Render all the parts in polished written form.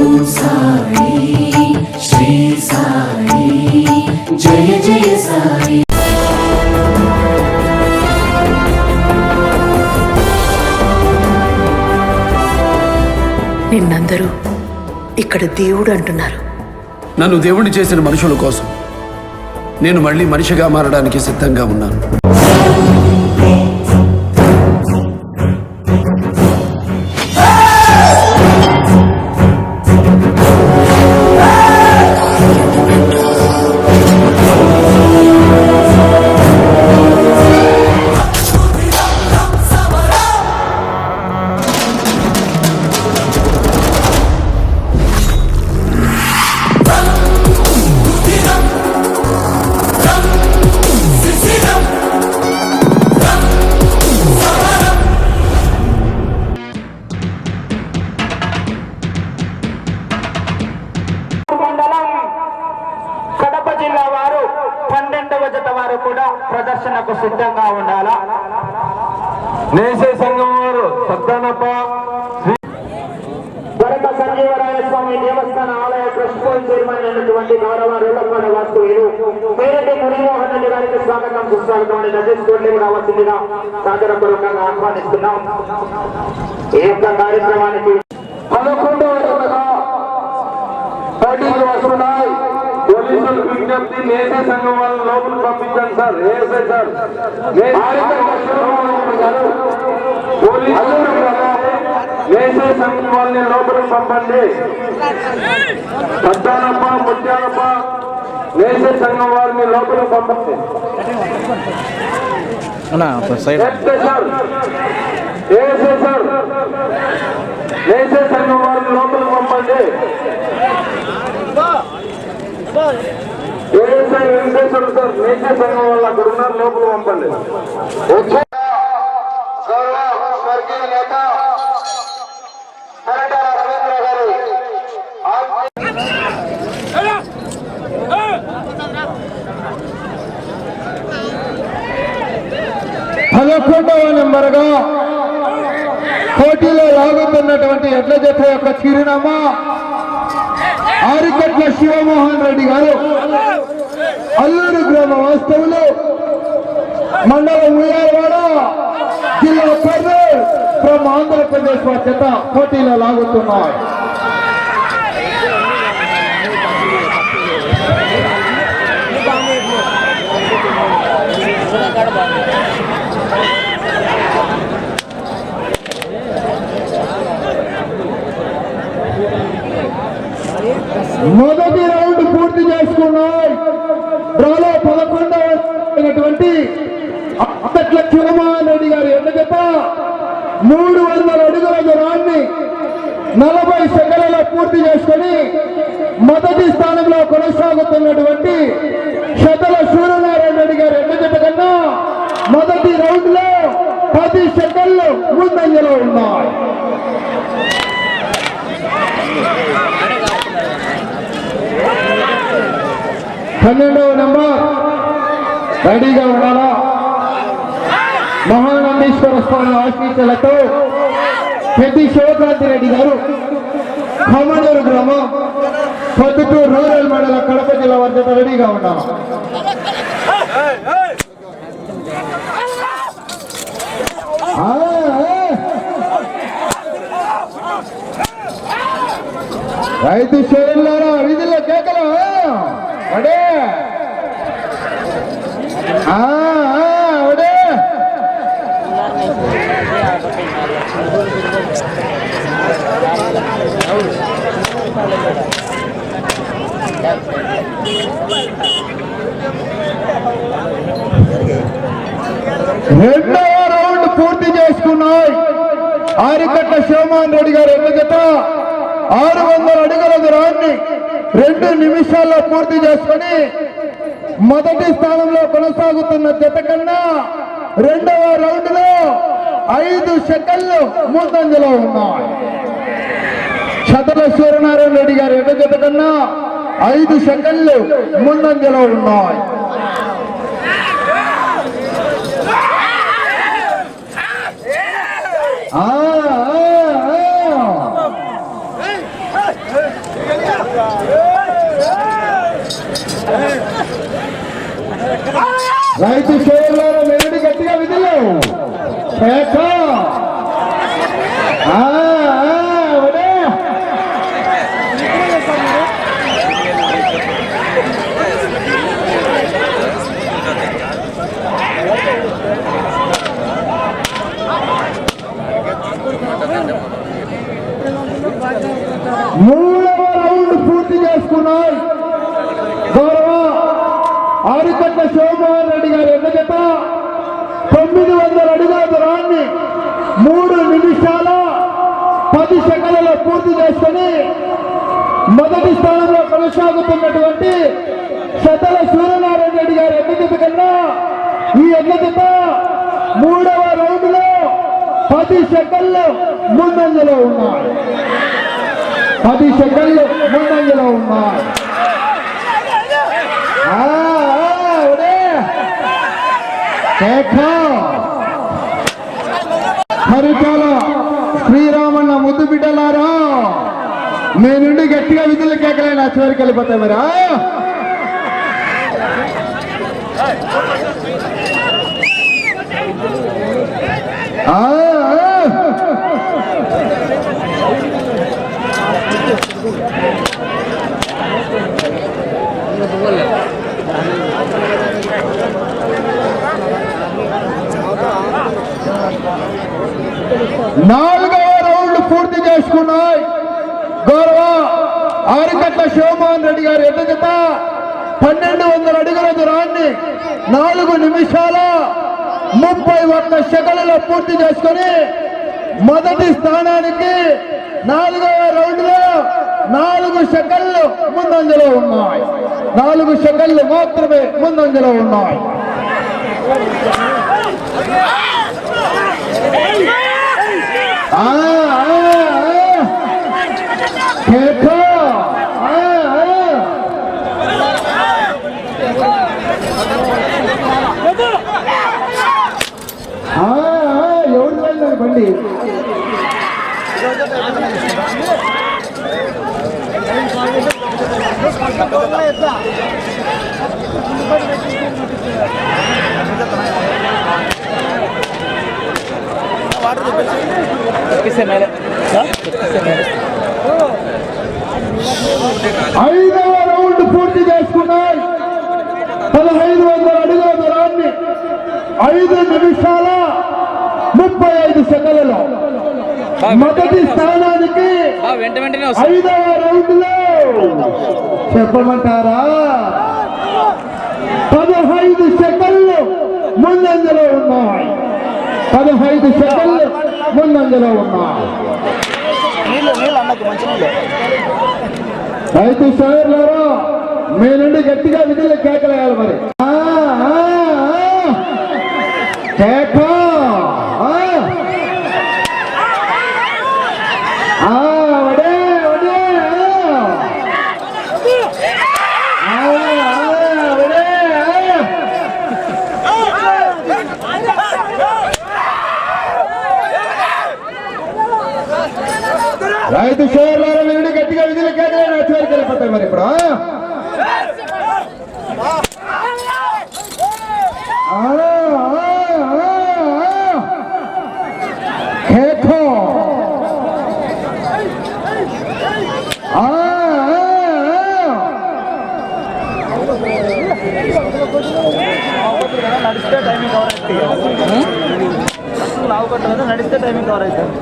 ఓం సాయి శ్రీ సాయి జయ జయ సాయి. నిన్నందరూ ఇక్కడ దేవుడు అంటున్నారు. నన్ను దేవుడిని చేసిన మనుషుల కోసం నేను మళ్ళీ మనిషిగా మారడానికి సిద్ధంగా ఉన్నాను. ప్రదర్శనకు సిద్ధంగా ఉండాలా. నేసే సంఘం వారు సద్దనప్ప వరక సంజీవరాయ స్వామి దేవస్థాన ఆలయ ట్రస్ట్ బోర్డు చైర్మన్ అయినటువంటి గౌరవ రేలకొండ వాస్తవ్యులు పేరెడ్డి మురళీమోహన్ రెడ్డి గారికి స్వాగతం సుస్వాగతం నజీర్ కోట్లే కూడా వచ్చిందిగా సాదరపూర్వకంగా ఆహ్వానిస్తున్నాం. ఈ యొక్క కార్యక్రమానికి 11వ పోటీలు వస్తున్నాయి. పోలీసులు విజ్ఞప్తి, నేసే సంఘం వాళ్ళని లోపలికి పంపించండి సార్. ఏసే సార్ పోలీసులు నేసే సంఘం వాళ్ళని లోపలికి పంపండి. సద్దానప్ప ముత్యాలప్ప నేసే సంఘం వారిని లోపలికి పంపండి. సార్ ఏసే సార్ నేసే సంఘం వారిని లోపలికి పంపండి. వెంకటేశ్వర సార్ నేసే సంఘం వాళ్ళు అక్కడ ఉన్నారు, లోపల పంపండి. స్వర్గీయ నేత రవీంద్ర గారు 11వ నెంబర్గా పోటీలో లాగుతున్నటువంటి ఎడ్ల జత యొక్క చిరునామా ఆరికట్ల శివమోహన్ రెడ్డి గారు, అల్లూరు గ్రామ వాస్తవులు, మండలం ఉయ్యాలవాడ, జిల్లా కర్నూలు, ఫ్రమ్ ఆంధ్రప్రదేశ్ వారి చేత పోటీలో లాగుతున్నారు. మొదటి రౌండ్ పూర్తి చేసుకున్నాయి. డ్రాలో 11వ అంతట్ల చిరమోహన్ రెడ్డి గారు ఎన్నగత 300 అడుగుల దూరాన్ని 40 సెకండ్లలో పూర్తి చేసుకుని మొదటి స్థానంలో కొనసాగుతున్నటువంటి శతల సూర్యనారాయణ రెడ్డి గారు ఎన్నగత కన్నా మొదటి రౌండ్ లో 10 సెకండ్లు ముందంజలో ఉన్నాయి. పన్నెండవ నెంబర్ రెడీగా ఉండాలా. మహానందీశ్వర స్వామి ఆశీస్సులతో పెద్ది శివకాంతి రెడ్డి గారు, ఖమ్మనూరు గ్రామం, పొద్దుటూరు రూరల్ మండలం, కడప జిల్లా వద్ద రెడీగా ఉండాలి. రైతు శరీరారా వీధిలో కేకలు అడే అడే. రెండవ రౌండ్ పూర్తి చేసుకున్నాయి. ఆరికట్ల శివమోహన్ రెడ్డి గారు ఎన్నికత 600 అడుగుల దూరాన్ని 2 నిమిషాల్లో పూర్తి చేసుకుని మొదటి స్థానంలో కొనసాగుతున్న జత కన్నా రెండవ రౌండ్ లో 5 సెకండ్లు ముందంజలో ఉన్నాయి. శతల సూర్యనారాయణ రెడ్డి గారు ఎడ జత కన్నా 5 సెకండ్లు ముందంజలో ఉన్నాయి. రైతు సోదరులారా మెరడి గట్టిగా విధులు మూడవ రౌండ్ పూర్తి చేసుకున్నాయి. గౌరవ ఆరికట్ల శివమోహన్ రెడ్డి గారు ఎన్న జత 900 అడుగుల దూరాన్ని 3 నిమిషాల 10 సెకన్లలో పూర్తి చేసుకుని మొదటి స్థానంలో కొనసాగుతున్నటువంటి శతల సూర్యనారాయణ రెడ్డి గారు ఎన్న జత కన్నా ఈ ఎన్న జత 3వ రౌండ్ లో 10 సెకన్లు ముందంజలో ఉన్నాయి. 10 సెకన్లు ముందంజలో ఉన్నాయి. హరికాల శ్రీరామన్న ముద్దు బిడ్డలారా మీ నుండి గట్టిగా విధులు కేకలైన చివరికి వెళ్ళిపోతాయి మరి. నాలుగవ రౌండ్ పూర్తి చేసుకున్నాయి. గౌరవ ఆరికట్ల శివమోహన్ రెడ్డి గారు ఎద్ద జత 1200 అడుగుల దూరాన్ని 4 నిమిషాల 31 సెకన్లలో పూర్తి చేసుకొని మొదటి స్థానానికి 4వ రౌండ్ లో 4 సెకన్లు ముందంజలో ఉన్నాయి. 4 సెకన్లు మాత్రమే ముందంజలో ఉన్నాయి. ఎవరు వెళ్ళారు బండి? ఐదవ రౌండ్ పూర్తి చేసుకున్నాయి. 1500 అడుగుల దూరాన్ని 5 నిమిషాల 35 సెకన్లలో మొదటి స్థానానికి 5వ రౌండ్ లో చెప్పమంటారా 15 సెకన్లు ముందంజలో ఉన్నాయి. 15 సెకన్లు ముందంజలో ఉన్నాయి. రైతు సోదరులారా మీ నుండి గట్టిగా విధులు కేకలేయాలి మరి. కేక రైతు సోదరులారా మీ నుండి గట్టిగా విధులు కేకలేని చివరికి వెళ్ళిపోతాయి మరి. ఇప్పుడు నడిస్తే టైమింగ్ కవర్ నడిస్తే టైమింగ్ కవర్ అవుతుంది.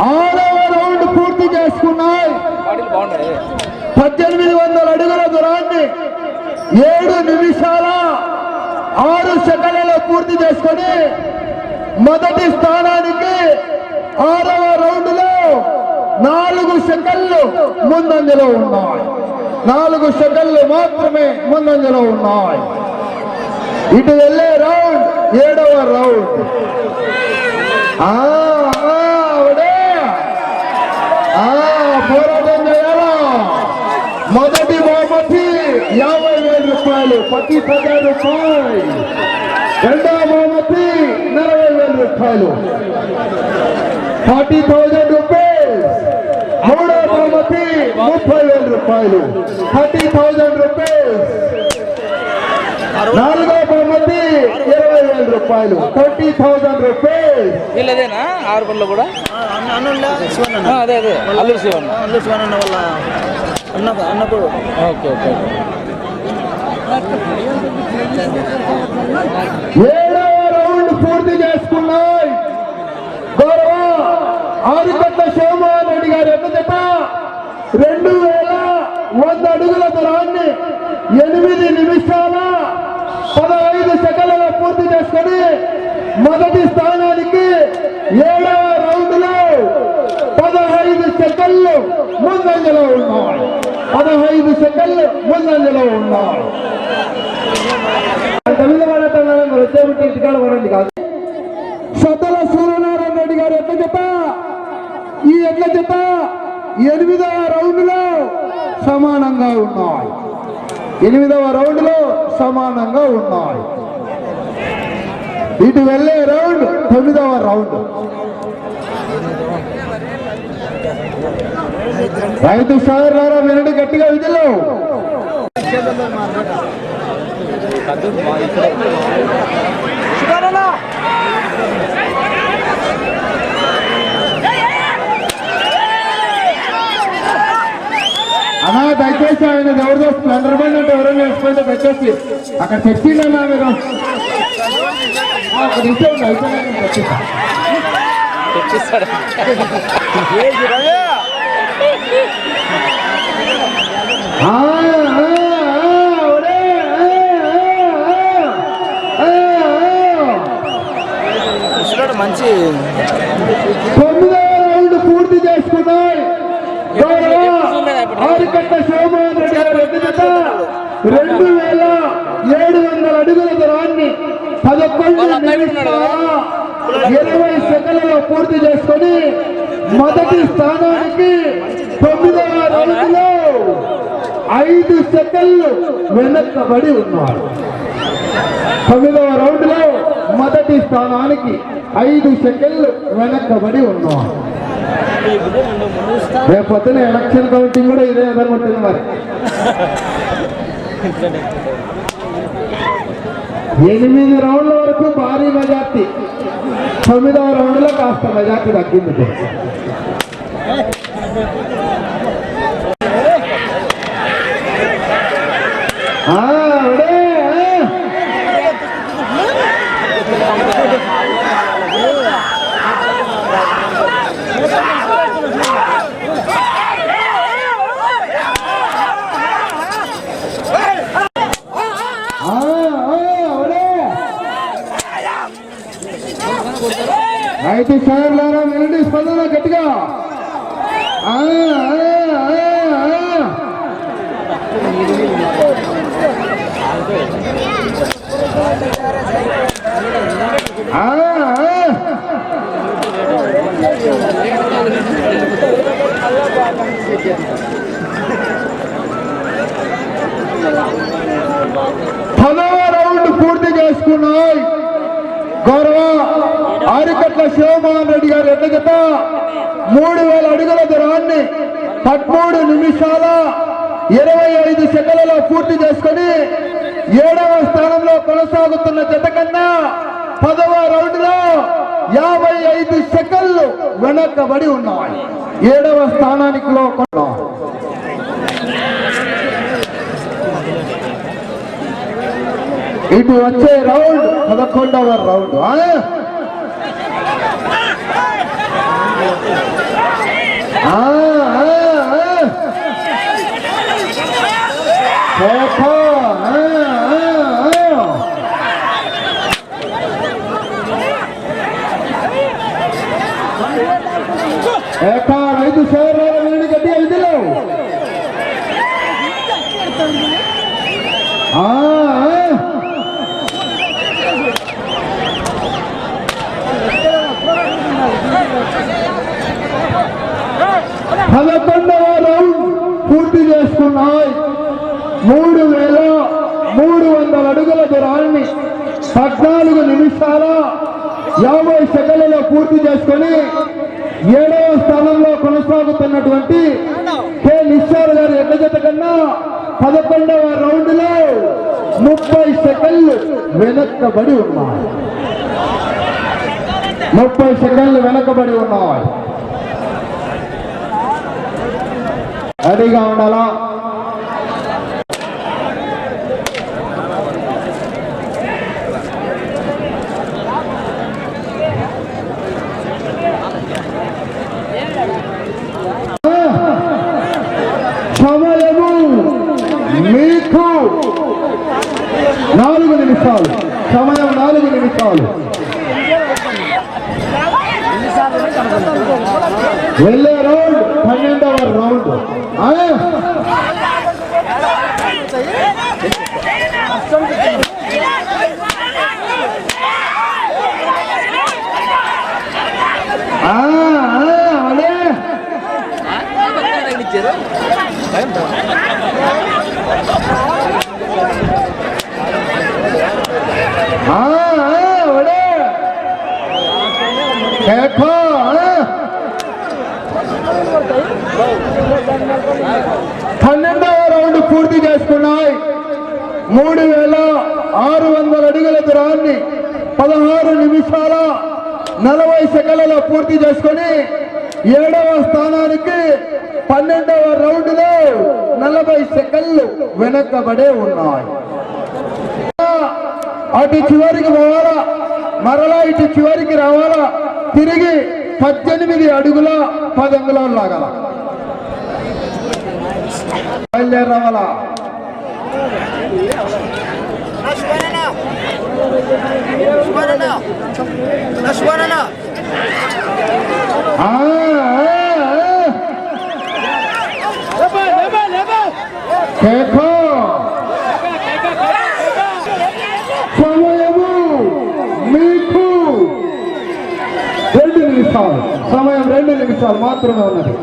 6వ రౌండ్ పూర్తి చేసుకున్నాయి. 1800 అడుగుల దూరాన్ని 7 నిమిషాల 6 సెకన్లలో పూర్తి చేసుకొని మొదటి స్థానానికి 6వ రౌండ్ లో 4 సెకన్లు ముందంజలో ఉన్నాయి. 4 సెకన్లు మాత్రమే ముందంజలో ఉన్నాయి. ఇటు వెళ్ళే రౌండ్ 7వ రౌండ్. పోరాటం చేయాలా. మొదటి బహుమతి 50,000 రూపాయలు, 10,000 రూపాయలు. రెండవ బహుమతి 40,000 రూపాయలు, 40,000 రూపాయలు. మూడవ బహుమతి బహుమతి 30,000 రూపాయలు, 30,000 రూపీస్. నాలుగో బహుమతి 20,000 రూపాయలు, 30,000 రూపీస్. వీళ్ళదేనా ఆరుపల్లిలో కూడా అదే అదే అల్లూరు శివన్న వాళ్ళ అన్నప్పుడు ఓకే ఓకే. ఏడవ రౌండ్ పూర్తి చేసుకున్నాయి. గౌరవ ఆదిపట్ల శివమోహన్ రెడ్డి గారు ఎంత చెప్ప 2,100 అడుగుల దూరాన్ని 8 నిమిషాల 15 సెకండ్లలో పూర్తి చేసుకొని మొదటి స్థానానికి 7వ రౌండ్ లో 15 సెకండ్లు ముందంజలో ఉన్నాయి. 15 సెకండ్లు ముందంజలో ఉన్నాయి. వచ్చేమిటి ఇంటికాడ పడండి కాదు. సతల సూర్యనారాయణ రెడ్డి గారు ఎట్ల జత, ఈ ఎట్ల జత 8వ రౌండ్ లో సమానంగా ఉన్నాయి. 8వ రౌండ్ లో సమానంగా ఉన్నాయి. ఇటు వెళ్ళే రౌండ్ 9వ రౌండ్. రైతు సోదరులారా వినండి గట్టిగా విధులు. అన్నా దయచేసి ఆయన ఎవరిదో స్ప్లెండర్ బండి అంటే ఎవరైనా వేసుకుంటే దయచేసి అక్కడ తెచ్చిండన్నా మీరు ఒక నిమిషం తెచ్చిస్తాడు. మంచి 9వ రౌండ్ పూర్తి చేసుకున్నాయి. ఆదిపట్ల శివమోహన్ రెడ్డి గారు ఎదుట 2,700 అడుగుల దూరాన్ని 11 నిమిషాల 20 సెకండ్లలో పూర్తి చేసుకొని మొదటి స్థానానికి 9వ రౌండ్ లో 5 సెకండ్లు వెనక్కబడి ఉన్నారు. 9వ రౌండ్ లో మొదటి స్థానానికి 5 సెకండ్లు వెనక్కబడి ఉన్నారు. రేపొద్దున ఎలక్షన్ కౌంటింగ్ కూడా ఇదే ఎదుర్కొంటుంది. మరి 8 రౌండ్ల వరకు భారీ మెజార్టీ, 9వ రౌండ్ లో కాస్త మెజార్టీ తగ్గింది. అయితే సార్లారా వినండి స్పందన గట్టిగా. పదవ రౌండ్ పూర్తి చేసుకున్నాయి. గౌరవ ఆదిపట్ల శివమోహన్ రెడ్డి గారు ఎట్ల జత 3,000 అడుగుల దూరాన్ని 13 నిమిషాల 25 సెకండ్లలో పూర్తి చేసుకొని 7వ స్థానంలో కొనసాగుతున్న జత కన్నా 10వ రౌండ్ లో 55 సెకండ్లు వెనక్కబడి ఉన్నాయి. 7వ స్థానానికి లో ఇటు వచ్చే రౌండ్ 11వ రౌండ్. రైతు సేవలు గట్టిగా విధులు. పదకొండవ రౌండ్ పూర్తి చేసుకున్నాయి. 3,300 అడుగుల దూరాన్ని 14 నిమిషాల 50 సెకండ్లలో పూర్తి చేసుకొని 7వ స్థానంలో కొనసాగుతున్నటువంటి కె నిశ్చార్ గారి ఎడ్ల జత కన్నా 11వ రౌండ్ లో 30 సెకండ్లు వెనక్కబడి ఉన్నాయి. 30 సెకండ్లు వెనకబడి ఉన్నాయి. రెడీగా ఉండాలా. సమయము మీకు 4 నిమిషాలు. సమయం 4 నిమిషాలు. వెళ్ళే రౌండ్ 12వ రౌండ్. అదే देखो 12వ రౌండ్ పూర్తి చేసుకున్నాయి. 3600 అడుగుల దూరాన్ని 16 నిమిషాల 40 సెకండ్లలో పూర్తి చేసుకొని 7వ స్థానానికి 12వ రౌండ్ లో 40 సెకండ్లు వెనకబడే ఉన్నాయి. అటు చివరికి పోవాలా, మరలా ఇటు చివరికి రావాలా, తిరిగి 18 అడుగుల 10 అంగుళాలు లాగాల. బయలుదేరి రావాలా. సమయము మీకు 2 నిమిషాలు. సమయం 2 నిమిషాలు మాత్రమే ఉన్నది.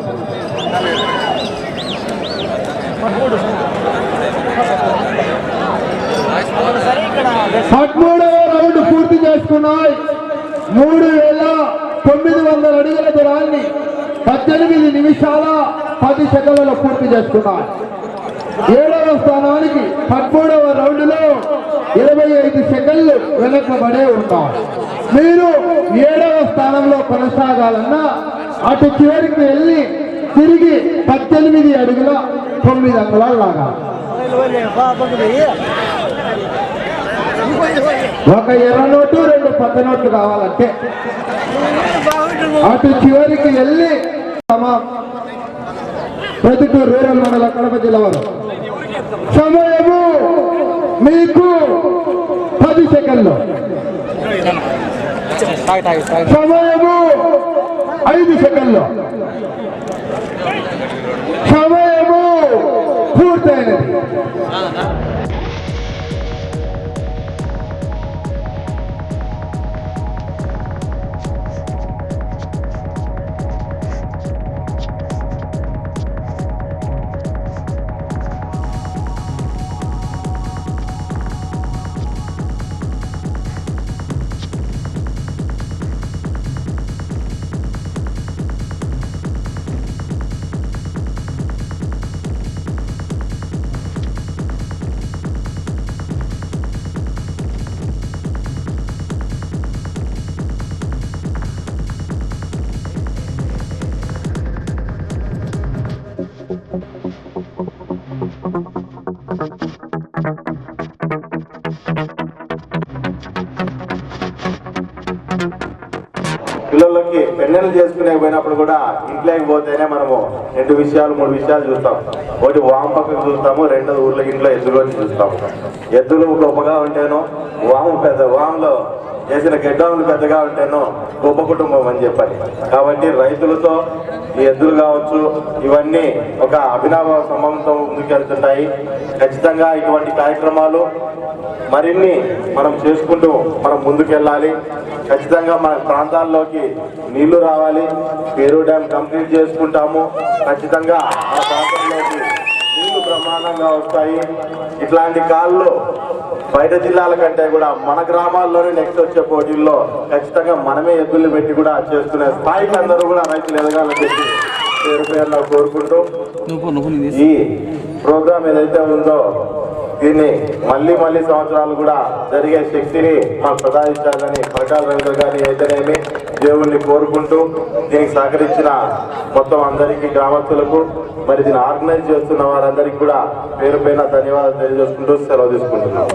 13వ రౌండ్ పూర్తి చేసుకున్నాయి. 3900 అడుగుల దూరాన్ని 18 నిమిషాల 10 సెకండ్లలో పూర్తి చేసుకున్నాయి. 7వ స్థానానికి 13వ రౌండ్ లో 25 సెకండ్లు వెనకబడే ఉంటాయి. మీరు 7వ స్థానంలో కొనసాగాలన్నా అటు చివరికి వెళ్ళి తిరిగి 18 అడుగుల 9 అంగుళాలు లాగాలి. ఒక ఎర్ర నోటు 2 పచ్చ నోట్లు కావాలంటే అటు చివరికి వెళ్ళి ప్రతిటూరు రూరల్ మండల కడప జిల్లా వారు. సమయము మీకు 10 సెకండ్లు. సమయము 5 సెకండ్లు. సమయము పూర్తయినది. పిల్లలకి పెన్నెలు చేసుకునే పోయినప్పుడు కూడా ఇంట్లోకి పోతేనే మనము 2 విషయాలు 3 విషయాలు చూస్తాం. ఒకటి వాము పక్కకు చూస్తాము, 2 ఊర్లో ఇంట్లో ఎద్దులు చూస్తాము. ఎద్దులు గొప్పగా ఉంటేనో వాము వాములో చేసిన గెడ్డములు పెద్దగా ఉంటేనో గొప్ప కుటుంబం అని చెప్పాలి. కాబట్టి రైతులతో ఈ ఎద్దులు కావచ్చు ఇవన్నీ ఒక అభినవ సంబంధంతో ముందుకెళ్తుంటాయి. ఖచ్చితంగా ఇటువంటి కార్యక్రమాలు మరిన్ని మనం చేసుకుంటూ మనం ముందుకెళ్ళాలి. ఖచ్చితంగా మన ప్రాంతాల్లోకి నీళ్లు రావాలి. పేరు డ్యామ్ కంప్లీట్ చేసుకుంటాము. ఖచ్చితంగా మన ప్రాంతంలోకి నీళ్లు బ్రహ్మాండంగా వస్తాయి. ఇట్లాంటి కాళ్ళు బయట జిల్లాల కంటే కూడా మన గ్రామాల్లోనే నెక్స్ట్ వచ్చే పోటీల్లో ఖచ్చితంగా మనమే ఎద్దులు పెట్టి కూడా చేసుకునే స్థాయికి అందరూ కూడా రైతులు ఎదగాలని చెప్పి పేరు పేరులో కోరుకుంటూ ఈ ప్రోగ్రాం ఏదైతే ఉందో దీన్ని మళ్ళీ సంవత్సరాలు కూడా జరిగే శక్తిని మాకు ప్రసాదించాలని పరకాల రైతులు కానీ అయితేనేమి దేవుణ్ణి కోరుకుంటూ దీనికి సహకరించిన మొత్తం అందరికీ గ్రామస్తులకు మరి దీన్ని ఆర్గనైజ్ చేస్తున్న వారందరికీ కూడా పేరు ధన్యవాదాలు తెలియజేసుకుంటూ సెలవు తీసుకుంటున్నాం.